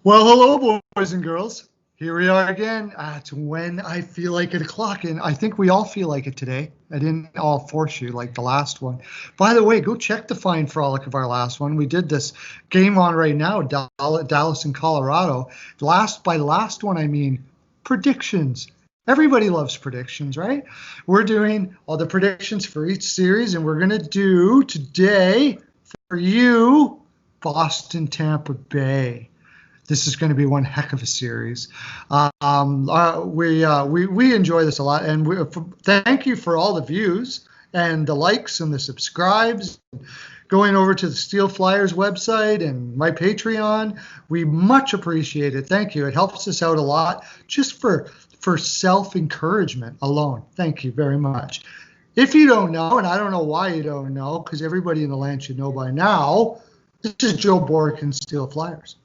Well, hello, boys and girls. Here we are again. It's when I feel like it o'clock, and I think we all feel like it today. I didn't all force you like the last one. By the way, go check the fine frolic of our last one. We did this game on right now, Dallas and Colorado. By last one, I mean predictions. Everybody loves predictions, right? We're doing all the predictions for each series, and we're going to do today for you Boston Tampa Bay. This is going to be one heck of a series. We enjoy this a lot, and thank you for all the views and the likes and the subscribes. Going over to the SteelFlyers website and my Patreon, we much appreciate it. Thank you. It helps us out a lot just for self-encouragement alone. Thank you very much. If you don't know, and I don't know why you don't know, because everybody in the land should know by now, this is Joe Borek and SteelFlyers.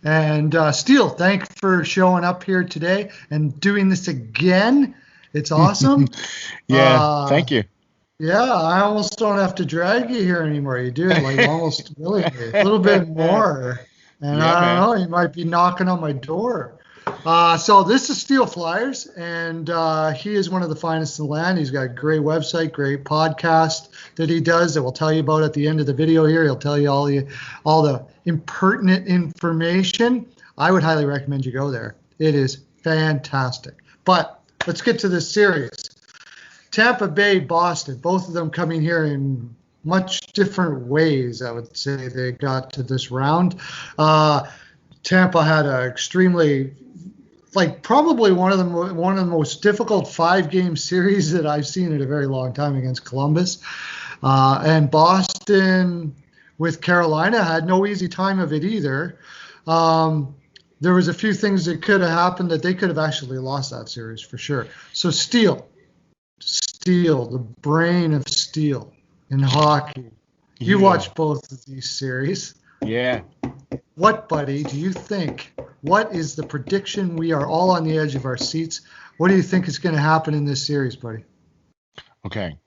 And Steel, thanks for showing up here today and doing this again. It's awesome. Thank you. Yeah, I almost don't have to drag you here anymore. You do, like almost really a little bit more. And Yeah, I don't man. know, you might be knocking on my door. So this is Steel Flyers, and he is one of the finest in the land. He's got a great website, great podcast that he does that we'll tell you about at the end of the video here. He'll tell you all the impertinent information. I would highly recommend you go there. It is fantastic. But let's get to this series. Tampa Bay, Boston, both of them coming here in much different ways, I would say they got to this round. Tampa had an extremely, probably one of the most difficult 5-game series that I've seen in a very long time against Columbus. And Boston with Carolina had no easy time of it either. There was a few things that could have happened that they could have actually lost that series for sure. So Steel, the brain of steel in hockey. You watched both of these series. Yeah. What, buddy, do you think? What is the prediction? We are all on the edge of our seats. What do you think is going to happen in this series, buddy? Okay.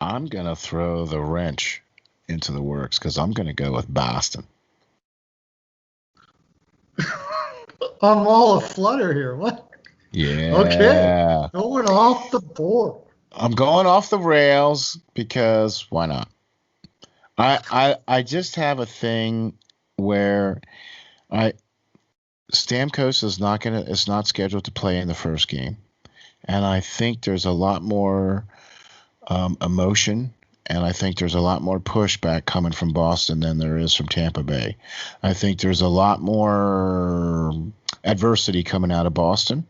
I'm going to throw the wrench into the works because I'm going to go with Boston. I'm all aflutter here. What? Yeah. Okay. Going off the board. I'm going off the rails because why not? I just have a thing where Stamkos is not scheduled to play in the first game, and I think there's a lot more emotion, and I think there's a lot more pushback coming from Boston than there is from Tampa Bay. I think there's a lot more adversity coming out of Boston.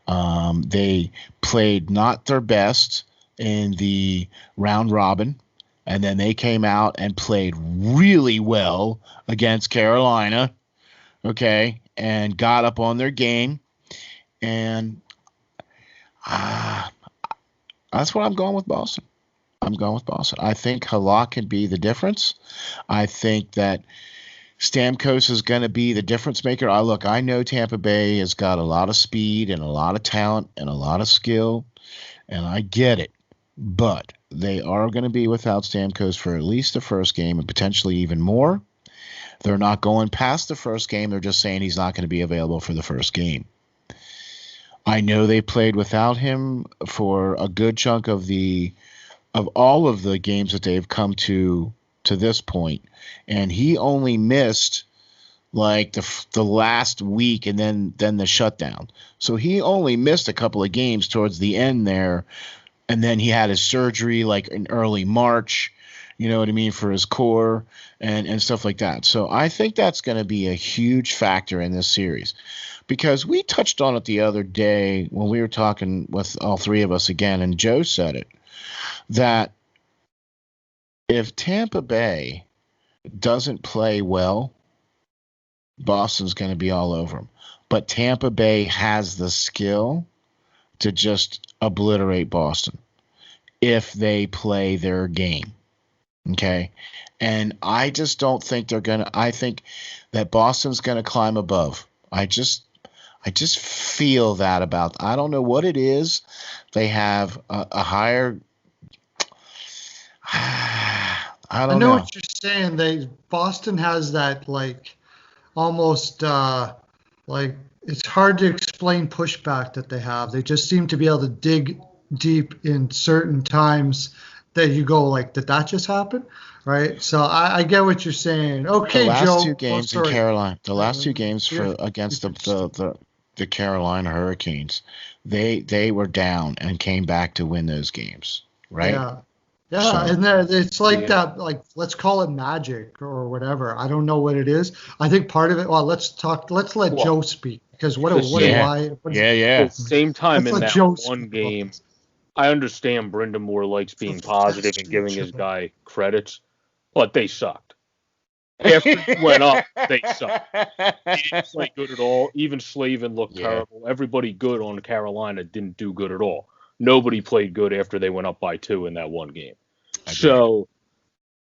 They played not their best in the round robin, and then they came out and played really well against Carolina, okay, and got up on their game. And that's what I'm going with Boston. I think Halak can be the difference. I think that Stamkos is going to be the difference maker. I know Tampa Bay has got a lot of speed and a lot of talent and a lot of skill, and I get it. But they are going to be without Stamkos for at least the first game and potentially even more. They're not going past the first game. They're just saying he's not going to be available for the first game. I know they played without him for a good chunk of all of the games that they've come to this point, and he only missed like the last week and then the shutdown. So he only missed a couple of games towards the end there, and then he had his surgery like in early March, you know what I mean, for his core and stuff like that. So I think that's going to be a huge factor in this series, because we touched on it the other day when we were talking with all three of us again, and Joe said it, that if Tampa Bay doesn't play well, Boston's going to be all over them. But Tampa Bay has the skill to just obliterate Boston if they play their game. Okay? And I just don't think they're going to – I think that Boston's going to climb above. I just feel that about – I don't know what it is. They have a higher – I don't know what you're saying. Boston has that almost like it's hard to explain pushback that they have. They just seem to be able to dig deep in certain times that you go like, did that just happen? Right. So I get what you're saying. Okay, The last Joe. two games in sorry. Carolina, the last two games Yeah. against the Carolina Hurricanes, they were down and came back to win those games, right? Yeah. Yeah, So- and it's like Yeah. that, like let's call it magic or whatever. I don't know what it is. I think part of it. Well, let's let Well, Joe speak because what the do same- I? What is, yeah. the same time let's in let that Joe one speak about game, this. I understand Brendan Moore likes being positive and giving his guy credits, but they sucked. After he went up, they sucked. He didn't play good at all. Even Slavin looked Yeah. terrible. Everybody good on Carolina didn't do good at all. Nobody played good after they went up by 2 in that one game. Agreed. So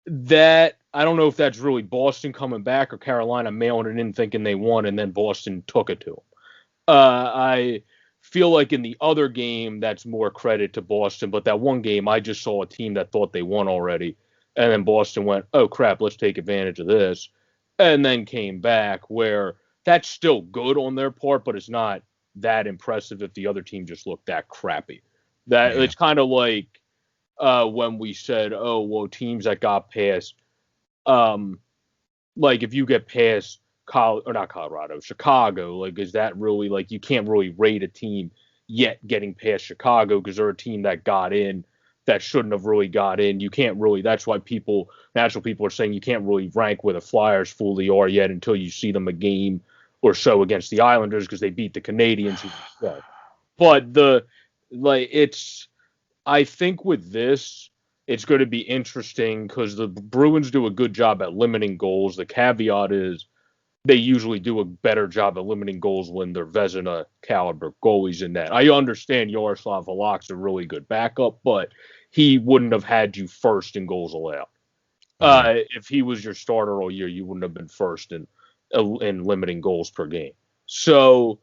that I don't know if that's really Boston coming back or Carolina mailing it in thinking they won and then Boston took it to them. I feel like in the other game that's more credit to Boston, but that one game I just saw a team that thought they won already, and then Boston went, "Oh crap, let's take advantage of this," and then came back. Where that's still good on their part, but it's not that impressive if the other team just looked that crappy. That Yeah. It's kind of like when we said, "Oh well, teams that got past." Like if you get past not Colorado, Chicago, like is that really like you can't really rate a team yet getting past Chicago because they're a team that got in that shouldn't have really got in. You can't really. That's why natural people are saying you can't really rank where the Flyers fully are yet until you see them a game or so against the Islanders because they beat the Canadians. But I think with this, it's going to be interesting because the Bruins do a good job at limiting goals. The caveat is they usually do a better job at limiting goals when they're Vezina caliber goalies in that. I understand Yaroslav Halak's a really good backup, but he wouldn't have had you first in goals allowed. If he was your starter all year, you wouldn't have been first in limiting goals per game. So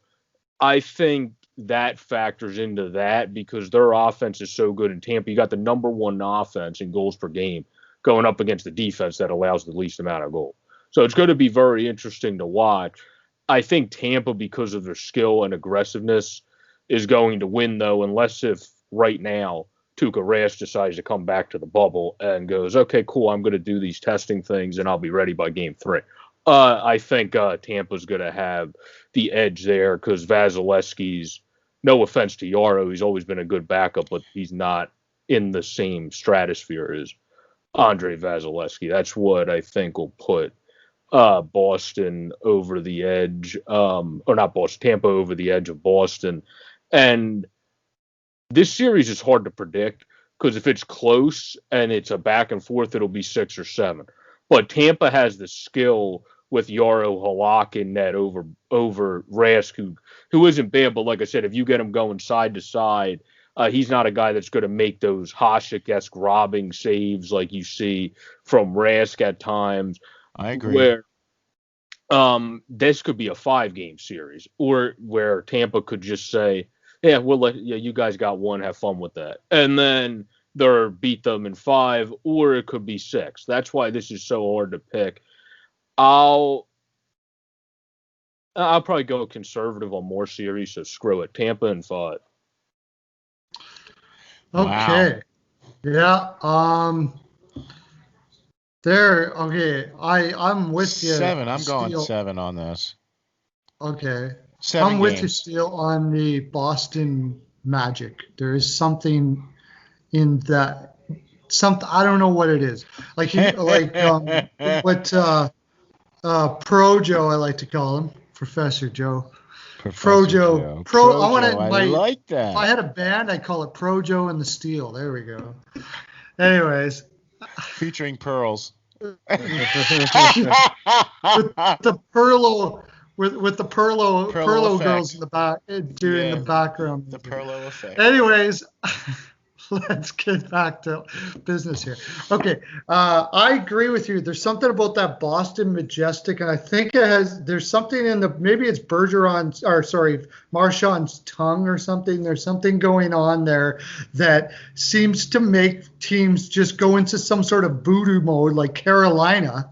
I think that factors into that because their offense is so good in Tampa. You got the number one offense in goals per game going up against the defense that allows the least amount of goals. So it's going to be very interesting to watch. I think Tampa, because of their skill and aggressiveness, is going to win, though, unless if right now Tuukka Rask decides to come back to the bubble and goes, okay, cool, I'm going to do these testing things and I'll be ready by game 3. I think Tampa's going to have the edge there because Vasilevsky's, no offense to Yaro, he's always been a good backup, but he's not in the same stratosphere as Andre Vasilevsky. That's what I think will put Boston over the edge, or not Boston, Tampa over the edge of Boston. And this series is hard to predict because if it's close and it's a back and forth, it'll be 6 or 7. But Tampa has the skill with Yaro Halak in net over Rask, who isn't bad, but like I said, if you get him going side to side, he's not a guy that's going to make those Hasek-esque robbing saves like you see from Rask at times. I agree. Where this could be a 5-game series, or where Tampa could just say, "Yeah, you guys got one, have fun with that," and then they'll beat them in 5, or it could be 6. That's why this is so hard to pick. I'll probably go conservative on more series, so screw it. Tampa in 5. Okay. Wow. Yeah. Okay. I'm with you. 7. I'm going Steel. 7 on this. Okay. 7 I'm with you, games. Steel, on the Boston Magic. There is something in that. I don't know what it is. Like what Pro Joe, I like to call him, Professor Joe. Pro Joe. I like that. If I had a band, I'd call it Pro Joe and the Steel. There we go. Anyways. Featuring pearls. with the Pearlo girls in the back doing the background. The Pearlo effect. Anyways, let's get back to business here. Okay, I agree with you. There's something about that Boston Majestic, and I think there's something in maybe it's Marchand's tongue or something. There's something going on there that seems to make teams just go into some sort of voodoo mode like Carolina,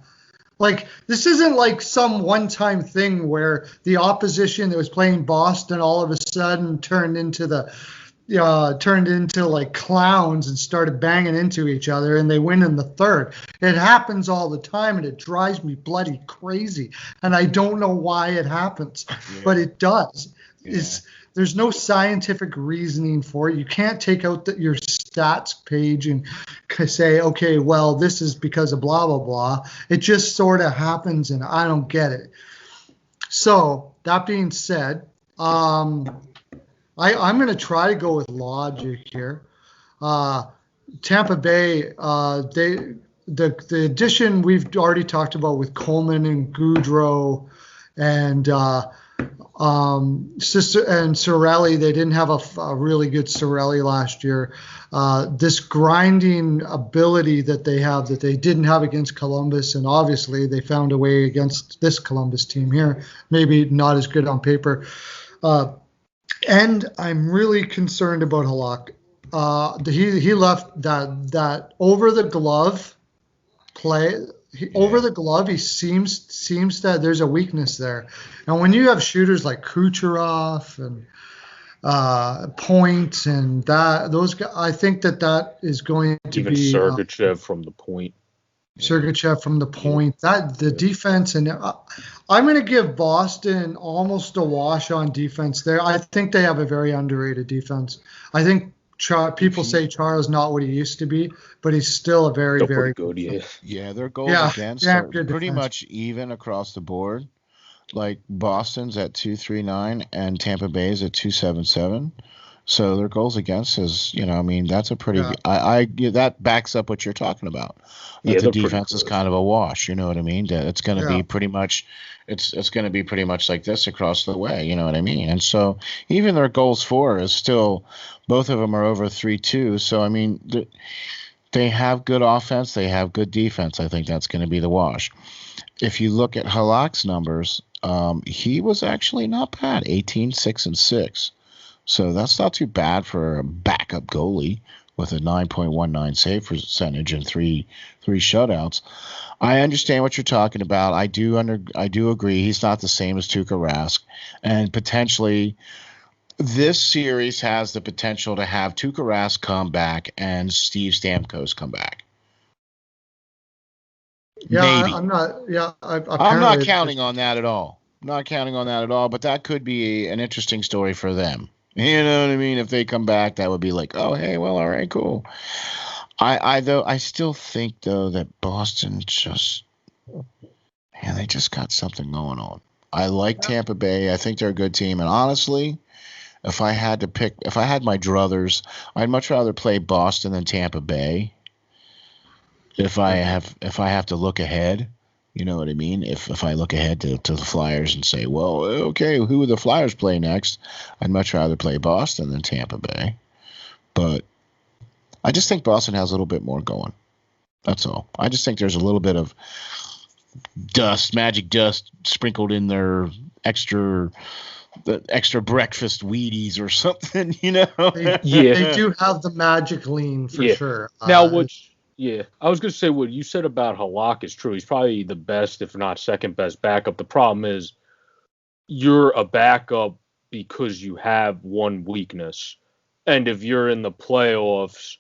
Like, this isn't like some one-time thing where the opposition that was playing Boston all of a sudden turned into like clowns and started banging into each other and they win in the third. It happens all the time and it drives me bloody crazy. And I don't know why it happens, but it does. Yeah. There's no scientific reasoning for it. You can't take out your stats page and say, okay, well, this is because of blah, blah, blah. It just sort of happens and I don't get it. So that being said, I'm going to try to go with logic here. Tampa Bay, the addition we've already talked about with Coleman and Goudreau and Cirelli. They didn't have a really good Cirelli last year. This grinding ability that they have that they didn't have against Columbus, and obviously they found a way against this Columbus team here. Maybe not as good on paper. And I'm really concerned about Halak. He left that over the glove play. Over the glove, he seems that there's a weakness there. And when you have shooters like Kucherov and Point and those guys, I think that is going to even be Sergachev from the point. Sergachev from the point. The defense, and I'm going to give Boston almost a wash on defense there. I think they have a very underrated defense. I think people say Char's not what he used to be, but he's still a very, very good. Yeah, their goals against are pretty defense. much even across the board. Like Boston's at 239 and Tampa Bay's at 277. So their goals against is, that's a pretty. That backs up what you're talking about. That the defense is kind of a wash. You know what I mean? That it's going to be pretty much. It's going to be pretty much like this across the way. You know what I mean? And so even their goals for is still, both of them are over 3-2. So I mean, they have good offense. They have good defense. I think that's going to be the wash. If you look at Halak's numbers, he was actually not bad. 18, 6, and 6. So that's not too bad for a backup goalie with a 9.19 save percentage and three shutouts. I understand what you're talking about. I do agree he's not the same as Tuukka Rask, and potentially this series has the potential to have Tuukka Rask come back and Steve Stamkos come back. Yeah, maybe. I'm not. Yeah, I'm not counting on that at all. Not counting on that at all. But that could be an interesting story for them. You know what I mean? If they come back, that would be like, oh, hey, well, all right, cool. I still think though that Boston they just got something going on. I like Tampa Bay. I think they're a good team. And honestly, if I had my druthers, I'd much rather play Boston than Tampa Bay. If I have to look ahead, you know what I mean? If I look ahead to the Flyers and say, well, okay, who would the Flyers play next? I'd much rather play Boston than Tampa Bay. But I just think Boston has a little bit more going. That's all. I just think there's a little bit of magic dust sprinkled in their extra breakfast Wheaties or something, They do have the magic lean for sure. Now, I was going to say what you said about Halak is true. He's probably the best, if not second best backup. The problem is you're a backup because you have one weakness. And if you're in the playoffs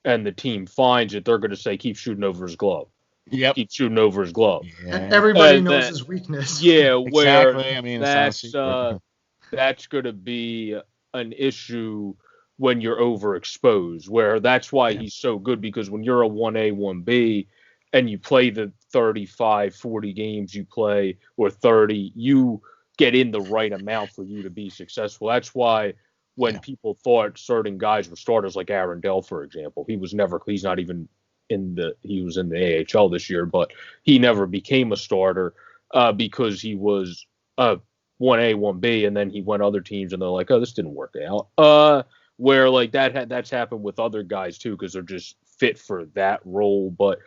and the team finds it, they're going to say, keep shooting over his glove. Yep. Keep shooting over his glove. Yeah. And everybody knows his weakness. Yeah, where exactly. I mean, that's going to be an issue when you're overexposed, where that's why he's so good, because when you're a 1A, 1B, and you play the 35, 40 games you play, or 30, you get in the right amount for you to be successful. That's why when people thought certain guys were starters, like Aaron Dell, for example, he was in the AHL this year, but he never became a starter because he was a 1A, 1B, and then he went other teams and they're like, oh, this didn't work out. Where like that's happened with other guys too, because they're just fit for that role. But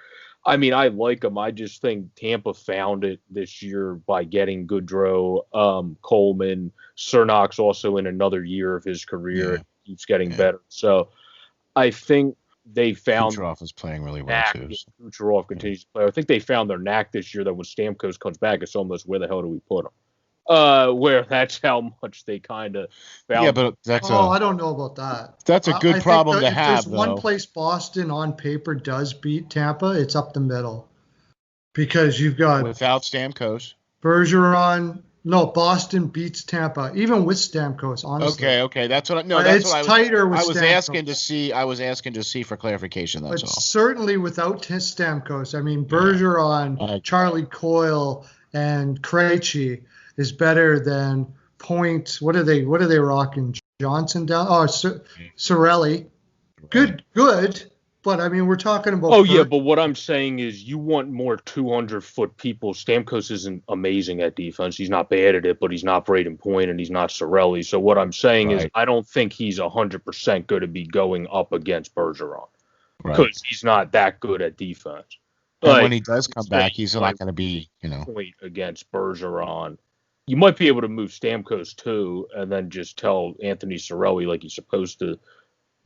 I mean, I like them. I just think Tampa found it this year by getting Goudreau, Coleman, Cernak's also in another year of his career. Keeps getting better. So I think they found Kucherov is playing really well knack. too. If Kucherov continues to play. I think they found their knack this year that when Stamkos comes back, it's almost where the hell do we put him? Where that's how much they kind of found. Yeah, but I don't know about that. That's a good I problem think to if have, there's one though. place Boston on paper does beat Tampa, it's up the middle. Because you've got Without Stamkos. Bergeron. No, Boston beats Tampa, even with Stamkos, honestly. Okay. That's what It's tighter with I was Stamkos. asking to see for clarification, that's But all. certainly without Stamkos, I mean, Bergeron, Charlie Coyle, and Krejci is better than Point. What are they rocking? Johnson down? Oh, Cirelli. Good. But I mean, we're talking about. Oh yeah, but what I'm saying is, you want more 200-foot people. Stamkos isn't amazing at defense. He's not bad at it, but he's not Braden Point and he's not Cirelli. So what I'm saying is, I don't think he's 100% going to be going up against Bergeron because he's not that good at defense. And when he does come back, he's not going to be, point against Bergeron. You might be able to move Stamkos too, and then just tell Anthony Cirelli like he's supposed to.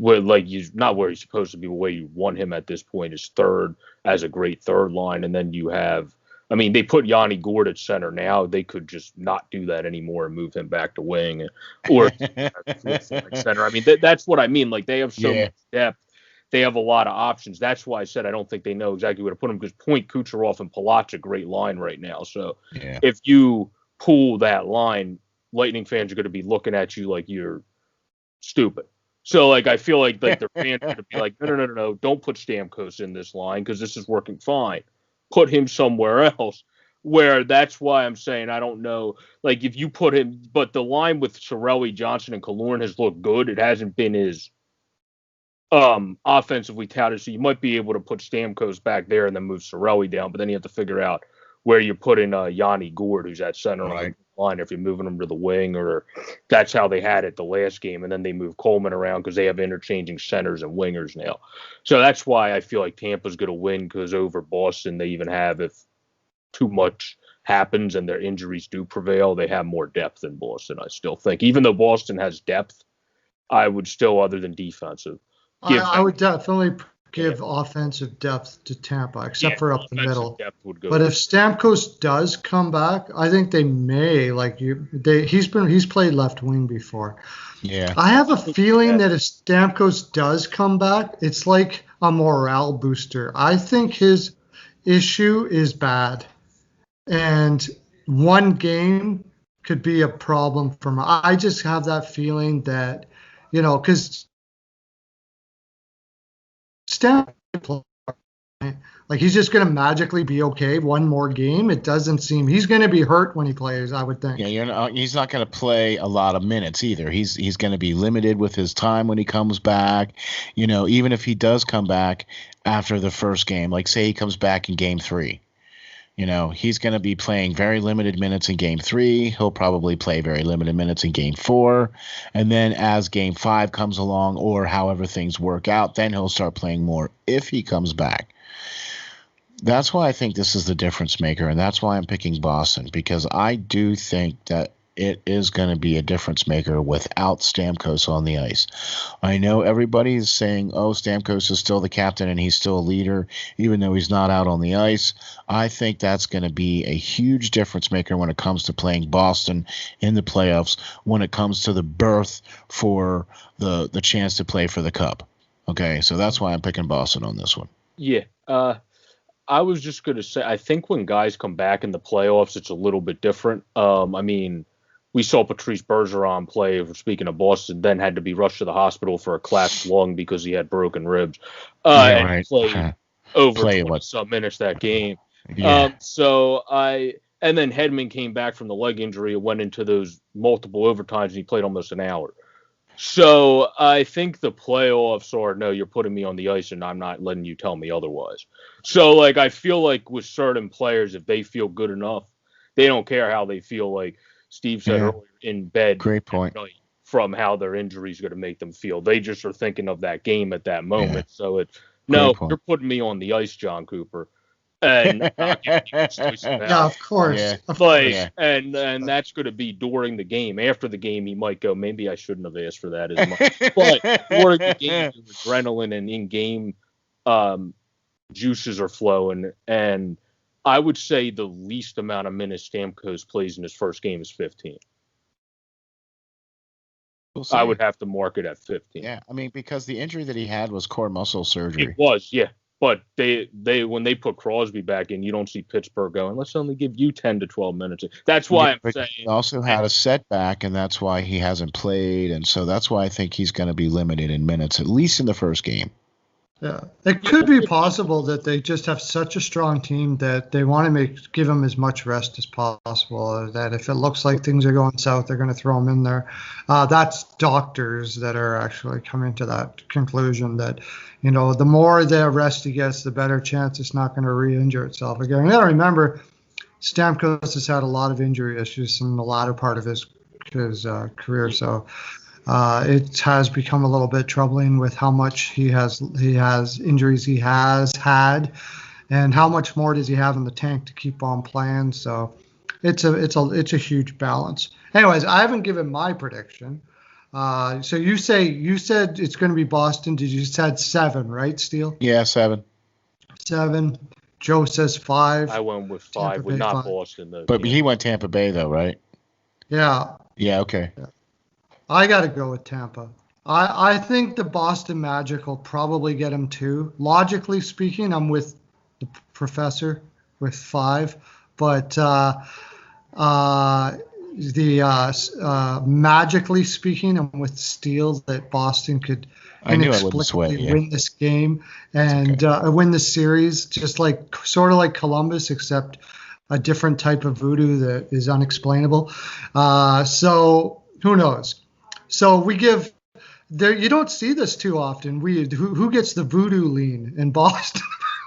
Not where he's supposed to be, where you want him at this point is third as a great third line. And then you have, I mean, they put Yanni Gourde at center now. They could just not do that anymore and move him back to wing or center. I mean, that's what I mean. Like, they have so much depth. They have a lot of options. That's why I said I don't think they know exactly where to put him, because Point, Kucherov, and Palat's a great line right now. So if you pull that line, Lightning fans are going to be looking at you like you're stupid. So, I feel like their fans are going to be like, no, don't put Stamkos in this line because this is working fine. Put him somewhere else. Where that's why I'm saying I don't know. Like, if you put him, but the line with Cirelli, Johnson, and Killorn has looked good. It hasn't been as offensively touted. So you might be able to put Stamkos back there and then move Cirelli down. But then you have to figure out where you put in Yanni Gourde, who's at center on the line, if you're moving him to the wing, or that's how they had it the last game. And then they move Coleman around because they have interchanging centers and wingers now. So that's why I feel like Tampa's going to win, because over Boston, they even have, if too much happens and their injuries do prevail, they have more depth than Boston, I still think. Even though Boston has depth, I would still, other than defensive, I would definitely give offensive depth to Tampa, except for up the middle. But if Stamkos does come back, I think they may he's played left wing before. Yeah. I have a feeling that if Stamkos does come back, it's like a morale booster. I think his issue is bad, and one game could be a problem for him. I just have that feeling that, because Stamkos, like, he's just going to magically be okay one more game. It doesn't seem he's going to be hurt when he plays, I would think. Yeah, he's not going to play a lot of minutes either. He's going to be limited with his time when he comes back. Even if he does come back after the first game, like say he comes back in game 3. He's going to be playing very limited minutes in game 3. He'll probably play very limited minutes in game 4. And then as game 5 comes along, or however things work out, then he'll start playing more if he comes back. That's why I think this is the difference maker, and that's why I'm picking Boston, because I do think that it is going to be a difference maker without Stamkos on the ice. I know everybody is saying, Stamkos is still the captain and he's still a leader, even though he's not out on the ice. I think that's going to be a huge difference maker when it comes to playing Boston in the playoffs, when it comes to the berth for the chance to play for the Cup. Okay, so that's why I'm picking Boston on this one. Yeah, I was just going to say, I think when guys come back in the playoffs, it's a little bit different. We saw Patrice Bergeron play, speaking of Boston, then had to be rushed to the hospital for a collapsed lung because he had broken ribs. And played over 20-some minutes that game. Yeah. And then Hedman came back from the leg injury and went into those multiple overtimes, and he played almost an hour. So I think the playoffs are, no, you're putting me on the ice and I'm not letting you tell me otherwise. So, I feel like with certain players, if they feel good enough, they don't care how they feel, like Steve said earlier, in bed. Great point. From how their injury is going to make them feel. They just are thinking of that game at that moment. Yeah. So you're putting me on the ice, John Cooper. and I'll give you his choice of Yeah, of course. Yeah. Of Like, course. and that's going to be during the game. After the game, he might go, maybe I shouldn't have asked for that as much. But during the game, your adrenaline and in-game juices are flowing. And I would say the least amount of minutes Stamkos plays in his first game is 15. We'll see. I would have to mark it at 15. Yeah, I mean, because the injury that he had was core muscle surgery. It was, yeah. But they when they put Crosby back in, you don't see Pittsburgh going, let's only give you 10 to 12 minutes. That's why I'm saying. He also had a setback, and that's why he hasn't played. And so that's why I think he's going to be limited in minutes, at least in the first game. Yeah, it could be possible that they just have such a strong team that they want to give him as much rest as possible. That if it looks like things are going south, they're going to throw him in there. That's doctors that are actually coming to that conclusion that, you know, the more the rest he gets, the better chance it's not going to re-injure itself again. And I remember Stamkos has had a lot of injury issues in the latter part of his career, so. It has become a little bit troubling with how much he has injuries he has had, and how much more does he have in the tank to keep on playing. So it's a huge balance. Anyways, I haven't given my prediction. So you said it's going to be Boston. You said 7, right, Steel? Yeah, 7. 7. Joe says 5. I went with 5, with not 5. Boston though. But he went Tampa Bay though, right? Yeah. Yeah. Okay. Yeah. I got to go with Tampa. I think the Boston Magic will probably get him 2. Logically speaking, I'm with the professor with 5. But magically speaking, I'm with Steel that Boston could inexplicably win this game and win the series, just sort of like Columbus, except a different type of voodoo that is unexplainable. So who knows? So we give there. You don't see this too often. Who gets the voodoo lean in Boston?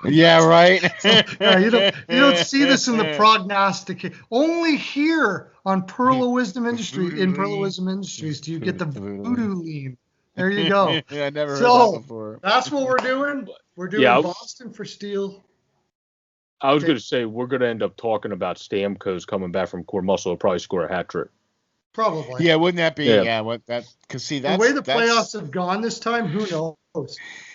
Yeah, right. Yeah, you don't see this in the prognostic. Only here on Pearlo Wisdom Industries. In Pearlo Wisdom Industries, do you get the voodoo lean? There you go. Yeah, I never heard that before. That's what we're doing. We're doing Boston for Steel. I was going to say we're going to end up talking about Stamkos coming back from core muscle. He'll probably score a hat trick. Probably. Yeah, wouldn't that be? Yeah, what that? Because see, that's the way the playoffs have gone this time. Who knows?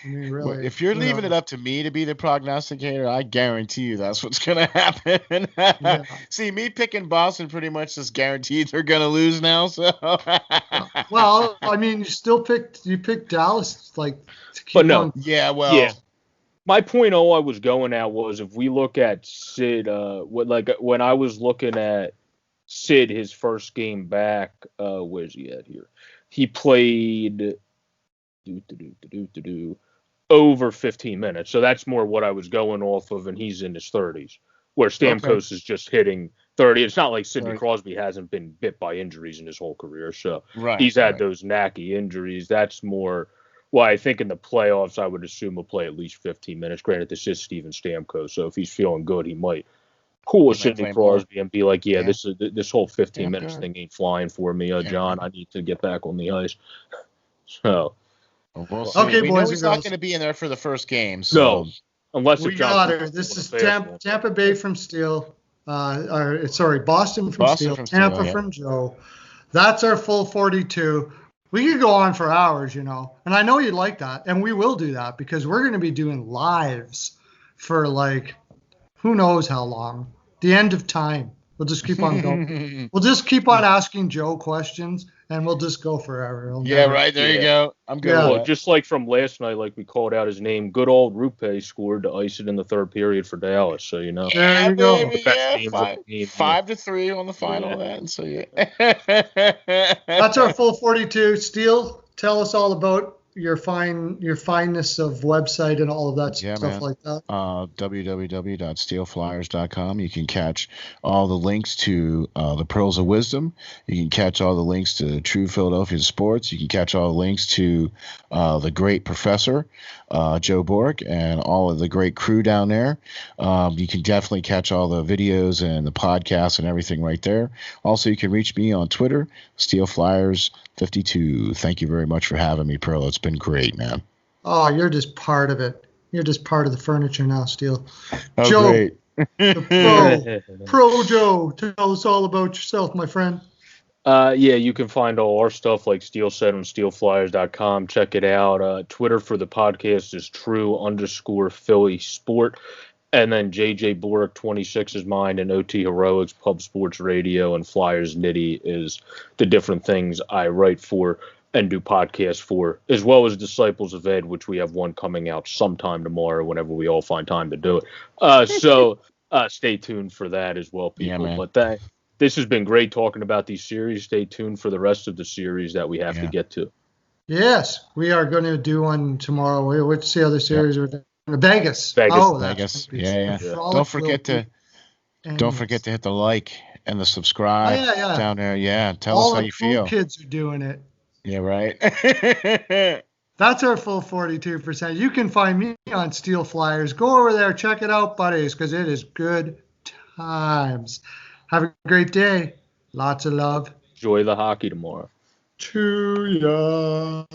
I mean, really. Well, if you're leaving it up to me to be the prognosticator, I guarantee you that's what's going to happen. Yeah. See, me picking Boston pretty much just guaranteed they're going to lose now. So. Well, I mean, you picked Dallas to keep on. Yeah, well. Yeah. My point, all I was going at was if we look at Sid, when I was looking at Sid, his first game back, where's he at here? He played over 15 minutes. So that's more what I was going off of, and he's in his 30s, where Stamkos is just hitting 30. It's not like Sidney Crosby hasn't been bit by injuries in his whole career. So he's had those knacky injuries. That's more why I think in the playoffs I would assume he'll play at least 15 minutes. Granted, this is Steven Stamkos, so if he's feeling good, he might pull a Sidney Crosby and be like, this whole 15 minutes thing ain't flying for me, John. I need to get back on the ice. So, we'll see. Okay, we know he's not going to be in there for the first game. So. No, unless we got her. This is Tampa Bay from Steel. Boston from Steel. Tampa from Joe. That's our full 42. We could go on for hours, and I know you'd like that, and we will do that because we're going to be doing lives for who knows how long. The end of time. We'll just keep on going. We'll just keep on asking Joe questions, and we'll just go forever. There you go. I'm good. Well, just like from last night, we called out his name. Good old Rupe scored to ice it in the third period for Dallas. So there you go. Baby, 5-3 on the final. That's our full 42. Steel, tell us all about your fineness of website and all of that stuff like that. www.steelflyers.com. You can catch all the links to the Pearls of Wisdom. You can catch all the links to True Philadelphia Sports. You can catch all the links to the great professor, Joe Borek, and all of the great crew down there. You can definitely catch all the videos and the podcasts and everything right there. Also, you can reach me on Twitter, SteelFlyers52. Thank you very much for having me, Pearl. It's been great, man. Oh, you're just part of it. You're just part of the furniture now, Steel. Oh, Joe, great. the Pro Joe, tell us all about yourself, my friend. Yeah, you can find all our stuff like Steel said on SteelFlyers.com. Check it out. Twitter for the podcast is true_Philly Sport. And then JJ Borek 26 is mine, and OT Heroics, Pub Sports Radio, and Flyers Nitty is the different things I write for and do podcasts for, as well as Disciples of Ed, which we have one coming out sometime tomorrow whenever we all find time to do it. So stay tuned for that as well, people. Yeah, man. But this has been great talking about these series. Stay tuned for the rest of the series that we have to get to. Yes, we are going to do one tomorrow. What's the other series we're doing? Vegas. Oh, Vegas. That's Yeah. Don't forget to hit the like and the subscribe down there. Yeah, tell us how you feel. All the kids are doing it. Yeah, right. That's our full 42%. You can find me on Steel Flyers. Go over there, check it out, buddies, because it is good times. Have a great day. Lots of love. Enjoy the hockey tomorrow. To ya.